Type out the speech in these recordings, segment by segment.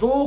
2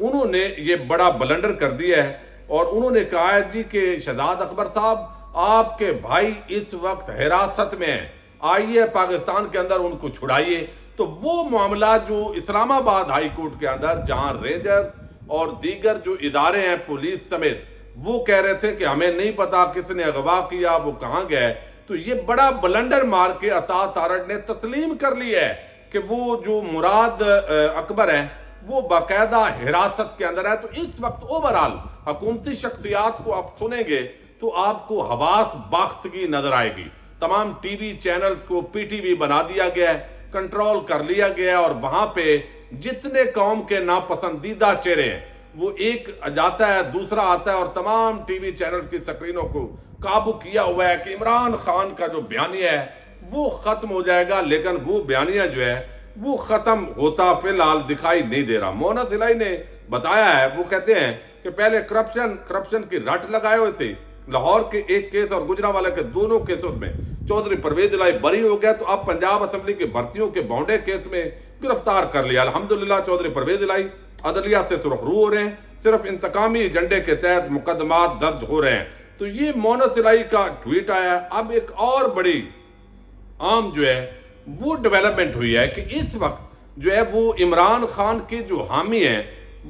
انہوں نے یہ بڑا بلنڈر کر دیا ہے اور انہوں نے کہا ہے جی کہ شہزاد اکبر صاحب آپ کے بھائی اس وقت حراست میں ہیں، آئیے پاکستان کے اندر ان کو چھڑائیے۔ تو وہ معاملات جو اسلام آباد ہائی کورٹ کے اندر جہاں رینجرز اور دیگر جو ادارے ہیں پولیس سمیت وہ کہہ رہے تھے کہ ہمیں نہیں پتا کس نے اغوا کیا، وہ کہاں گئے، تو یہ بڑا بلنڈر مار کے عطا تارڑ نے تسلیم کر لی ہے کہ وہ جو مراد اکبر ہیں وہ باقاعدہ حراست کے اندر ہے۔ تو اس وقت اوورال حکومتی شخصیات کو آپ سنیں گے تو آپ کو حواس باختگی نظر آئے گی۔ تمام ٹی وی چینلز کو پی ٹی وی بنا دیا گیا ہے، کنٹرول کر لیا گیا ہے، اور وہاں پہ جتنے قوم کے ناپسندیدہ چہرے ہیں وہ ایک جاتا ہے دوسرا آتا ہے، اور تمام ٹی وی چینلز کی سکرینوں کو قابو کیا ہوا ہے کہ عمران خان کا جو بیانیہ ہے وہ ختم ہو جائے گا، لیکن وہ بیانیہ جو ہے وہ ختم ہوتا فی الحال دکھائی نہیں دے رہا۔ مونس الہی نے بتایا ہے، وہ کہتے ہیں کہ پہلے کرپشن کی رٹ لگائے ہوئے تھے، لاہور کے ایک کیس اور گجرانوالہ کے دونوں کیسوں میں چودھری پرویز الہی بری ہو گیا، تو اب پنجاب اسمبلی کی بھرتیوں کے بونڈے کیس میں گرفتار کر لیا۔ الحمدللہ چودھری پرویز الہی عدلیہ سے سرخرو ہو رہے ہیں، صرف انتقامی ایجنڈے کے تحت مقدمات درج ہو رہے ہیں۔ تو یہ مونس الہی کا ٹویٹ آیا ہے۔ اب ایک اور بڑی عام جو ہے وہ ڈیولپمنٹ ہوئی ہے کہ اس وقت جو ہے وہ عمران خان کے جو حامی ہیں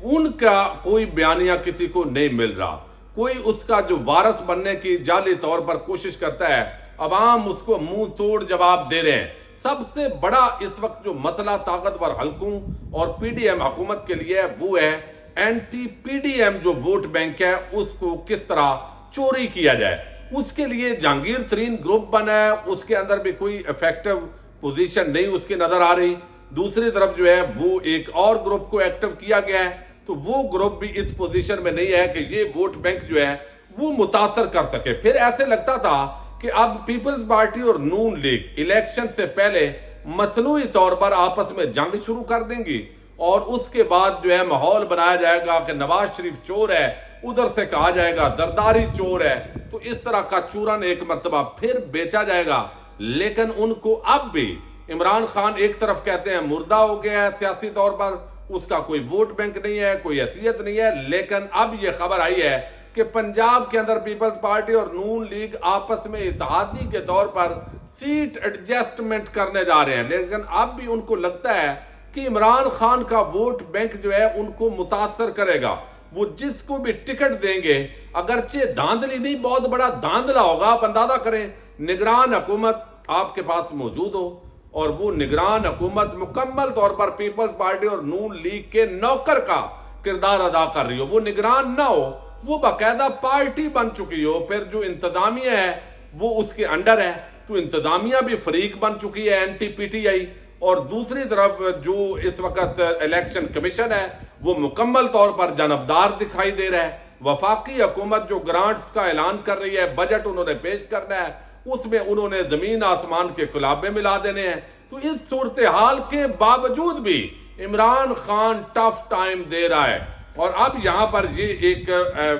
ان کا کوئی بیانیہ کسی کو نہیں مل رہا، کوئی اس کا جو وارث بننے کی جعلی طور پر کوشش کرتا ہے، عوام اس کو منہ توڑ جواب دے رہے ہیں۔ سب سے بڑا اس وقت جو مسئلہ طاقتور حلقوں اور پی ڈی ایم حکومت کے لیے وہ ہے اینٹی پی ڈی ایم جو ووٹ بینک ہے اس کو کس طرح چوری کیا جائے۔ اس کے لیے جہانگیر ترین گروپ بنا ہے، اس کے اندر بھی کوئی ایفیکٹو پوزیشن نہیں اس کی نظر آ رہی۔ دوسری طرف جو ہے وہ ایک اور گروپ کو ایکٹیو کیا گیا ہے، تو وہ گروپ بھی اس پوزیشن میں نہیں ہے کہ یہ ووٹ بینک جو ہے وہ متاثر کر سکے۔ پھر ایسے لگتا تھا کہ اب پیپلز پارٹی اور نون لیگ الیکشن سے پہلے مصنوعی طور پر آپس میں جنگ شروع کر دیں گی، اور اس کے بعد جو ہے ماحول بنایا جائے گا کہ نواز شریف چور ہے، ادھر سے کہا جائے گا زرداری چور ہے، تو اس طرح کا چورن ایک مرتبہ پھر بیچا جائے گا۔ لیکن ان کو اب بھی عمران خان ایک طرف کہتے ہیں مردہ ہو گیا ہے سیاسی طور پر، اس کا کوئی ووٹ بینک نہیں ہے، کوئی حیثیت نہیں ہے، لیکن اب یہ خبر آئی ہے کہ پنجاب کے اندر پیپلز پارٹی اور نون لیگ آپس میں اتحادی کے طور پر سیٹ ایڈجسٹمنٹ کرنے جا رہے ہیں، لیکن اب بھی ان کو لگتا ہے کہ عمران خان کا ووٹ بینک جو ہے ان کو متاثر کرے گا۔ وہ جس کو بھی ٹکٹ دیں گے، اگرچہ دھاندلی نہیں بہت بڑا دھاندلا ہوگا، آپ اندازہ کریں نگران حکومت آپ کے پاس موجود ہو اور وہ نگران حکومت مکمل طور پر پیپلز پارٹی اور نون لیگ کے نوکر کا کردار ادا کر رہی ہو، وہ نگران نہ ہو، وہ باقاعدہ پارٹی بن چکی ہو، پھر جو انتظامیہ ہے وہ اس کے انڈر ہے، تو انتظامیہ بھی فریق بن چکی ہے اینٹی پی ٹی آئی، اور دوسری طرف جو اس وقت الیکشن کمیشن ہے وہ مکمل طور پر جانبدار دکھائی دے رہا ہے۔ وفاقی حکومت جو گرانٹس کا اعلان کر رہی ہے، بجٹ انہوں نے پیش کرنا ہے، اس میں انہوں نے زمین آسمان کے کلابے ملا دینے ہیں۔ تو اس صورتحال کے باوجود بھی عمران خان ٹف ٹائم دے رہا ہے، اور اب یہاں پر یہ ایک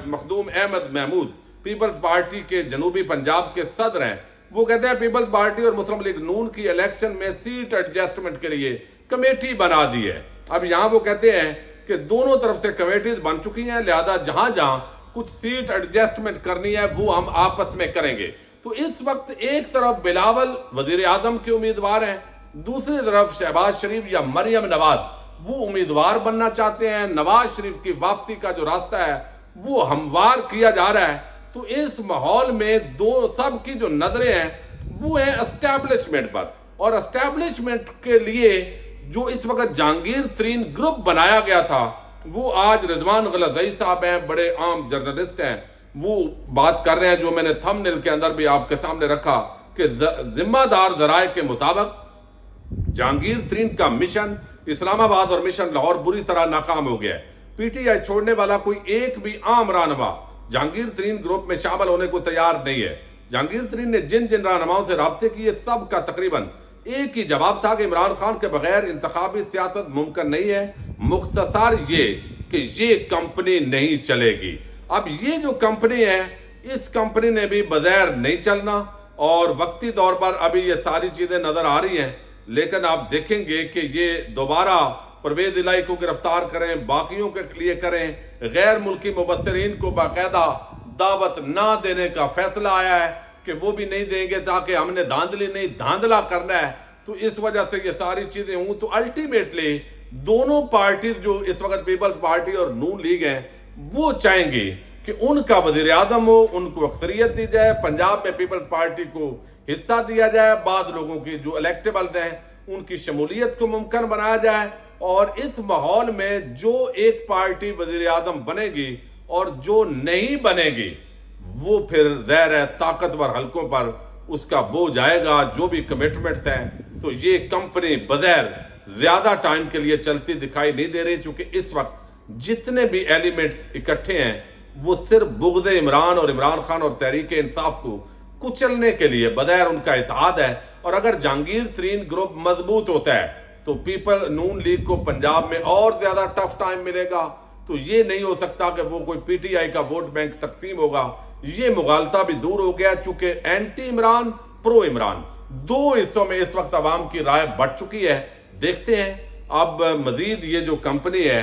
مخدوم احمد محمود پیپلز پارٹی کے جنوبی پنجاب کے صدر ہیں، وہ کہتے ہیں پیپلز پارٹی اور مسلم لیگ نون کی الیکشن میں سیٹ ایڈجسٹمنٹ کے لیے کمیٹی بنا دی ہے۔ اب یہاں وہ کہتے ہیں کہ دونوں طرف سے کمیٹیز بن چکی ہیں، لہذا جہاں جہاں کچھ سیٹ ایڈجسٹمنٹ کرنی ہے وہ ہم آپس میں کریں گے۔ تو اس وقت ایک طرف بلاول وزیر اعظم کے امیدوار ہیں، دوسری طرف شہباز شریف یا مریم نواز وہ امیدوار بننا چاہتے ہیں۔ نواز شریف کی واپسی کا جو راستہ ہے وہ ہموار کیا جا رہا ہے۔ تو اس ماحول میں سب کی جو نظریں ہیں وہ ہیں اسٹیبلشمنٹ پر، اور اسٹیبلشمنٹ کے لیے جو اس وقت جہانگیر ترین گروپ بنایا گیا تھا وہ آج رضوان غلزئی صاحب ہیں، بڑے عام جرنلسٹ ہیں، وہ بات کر رہے ہیں جو میں نے تھم نیل کے اندر بھی آپ کے سامنے رکھا کہ ذمہ دار ذرائع کے مطابق جہانگیر ترین کا مشن اسلام آباد اور مشن لاہور بری طرح ناکام ہو گیا ہے۔ پی ٹی آئی چھوڑنے والا کوئی ایک بھی عام رہنما جہانگیر ترین گروپ میں شامل ہونے کو تیار نہیں ہے۔ جہانگیر ترین نے جن رہنماؤں سے رابطے کیے سب کا تقریباً ایک ہی جواب تھا کہ عمران خان کے بغیر انتخابی سیاست ممکن نہیں ہے، مختصر یہ کہ یہ کمپنی نہیں چلے گی۔ اب یہ جو کمپنی ہے اس کمپنی نے بھی بغیر نہیں چلنا، اور وقتی طور پر ابھی یہ ساری چیزیں نظر آ رہی ہیں، لیکن آپ دیکھیں گے کہ یہ دوبارہ پرویز الہی کو گرفتار کریں، باقیوں کے لیے کریں، غیر ملکی مبصرین کو باقاعدہ دعوت نہ دینے کا فیصلہ آیا ہے کہ وہ بھی نہیں دیں گے تاکہ ہم نے دھاندلی نہیں دھاندلا کرنا ہے۔ تو اس وجہ سے یہ ساری چیزیں ہوں تو الٹیمیٹلی دونوں پارٹیز جو اس وقت پیپلز پارٹی اور نون لیگ ہیں وہ چاہیں گی کہ ان کا وزیر اعظم ہو، ان کو اکثریت دی جائے، پنجاب میں پیپلز پارٹی کو حصہ دیا جائے، بعض لوگوں کی جو الیکٹیبلز ہیں ان کی شمولیت کو ممکن بنایا جائے، اور اس ماحول میں جو ایک پارٹی وزیر اعظم بنے گی اور جو نہیں بنے گی وہ پھر ظاہر ہے طاقتور حلقوں پر اس کا بوجھ آئے گا، جو بھی کمٹمنٹس ہیں۔ تو یہ کمپنی بغیر زیادہ ٹائم کے لیے چلتی دکھائی نہیں دے رہی، چونکہ اس وقت جتنے بھی ایلیمنٹس اکٹھے ہیں وہ صرف بغض عمران اور عمران خان اور تحریک انصاف کو کچلنے کے لیے بغیر ان کا اتحاد ہے۔ اور اگر جہانگیر ترین گروپ مضبوط ہوتا ہے تو پیپل نون لیگ کو پنجاب میں اور زیادہ ٹف ٹائم ملے گا۔ تو یہ نہیں ہو سکتا کہ وہ کوئی پی ٹی آئی کا ووٹ بینک تقسیم ہوگا، یہ مغالطہ بھی دور ہو گیا، چونکہ اینٹی عمران پرو عمران دو حصوں میں اس وقت عوام کی رائے بڑھ چکی ہے۔ دیکھتے ہیں اب مزید یہ جو کمپنی ہے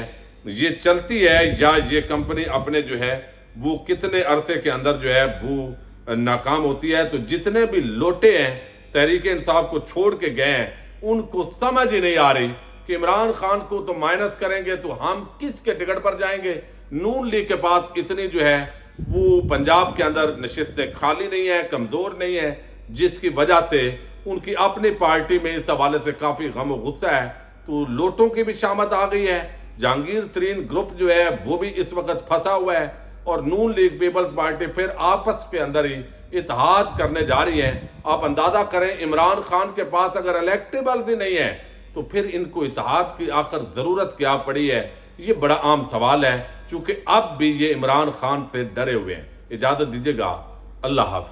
یہ چلتی ہے یا یہ کمپنی اپنے جو ہے وہ کتنے عرصے کے اندر جو ہے وہ ناکام ہوتی ہے۔ تو جتنے بھی لوٹے ہیں تحریک انصاف کو چھوڑ کے گئے ہیں ان کو سمجھ ہی نہیں آ رہی کہ عمران خان کو تو مائنس کریں گے تو ہم کس کے ٹکٹ پر جائیں گے۔ نون لیگ کے پاس اتنی جو ہے وہ پنجاب کے اندر نشستیں خالی نہیں ہیں، کمزور نہیں ہیں، جس کی وجہ سے ان کی اپنی پارٹی میں اس حوالے سے کافی غم و غصہ ہے۔ تو لوٹوں کی بھی شامت آ گئی ہے، جہانگیر ترین گروپ جو ہے وہ بھی اس وقت پھنسا ہوا ہے، اور نون لیگ پیپلز پارٹی پھر آپس کے اندر ہی اتحاد کرنے جا رہی ہے۔ آپ اندازہ کریں عمران خان کے پاس اگر الیکٹیبلز ہی نہیں ہے تو پھر ان کو اتحاد کی آخر ضرورت کیا پڑی ہے؟ یہ بڑا عام سوال ہے، چونکہ اب بھی یہ عمران خان سے ڈرے ہوئے ہیں۔ اجازت دیجیے گا، اللہ حافظ۔